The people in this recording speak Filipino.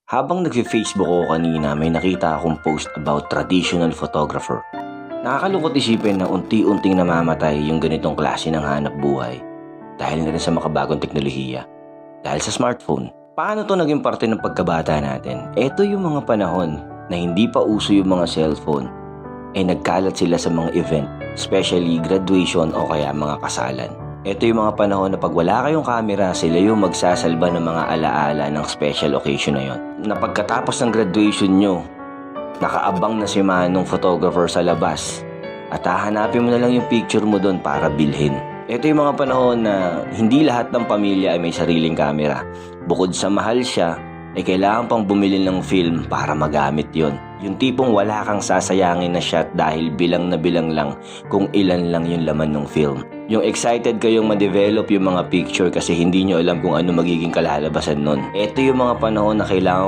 Habang nag-Facebook ako kanina, may nakita akong post about traditional photographer. Nakakalungkot isipin na unti-unting namamatay yung ganitong klase ng hanap buhay dahil na rin sa makabagong teknolohiya, dahil sa smartphone. Paano to naging parte ng pagkabata natin? Ito yung mga panahon na hindi pa uso yung mga cellphone, ay nagkalat sila sa mga event, especially graduation o kaya mga kasalan. Ito yung mga panahon na pag wala kayong camera, sila yung magsasalba ng mga alaala ng special occasion na yon. Na pagkatapos ng graduation nyo, nakaabang na si Manong photographer sa labas at hahanapin mo na lang yung picture mo doon para bilhin. Ito yung mga panahon na hindi lahat ng pamilya ay may sariling camera. Bukod sa mahal siya, ay kailangan pang bumili ng film para magamit yon. Yung tipong wala kang sasayangin na shot dahil bilang na bilang lang kung ilan lang yung laman ng film. Yung excited kayong ma-develop yung mga picture kasi hindi nyo alam kung ano magiging kalalabasan nun. Ito yung mga panahon na kailangan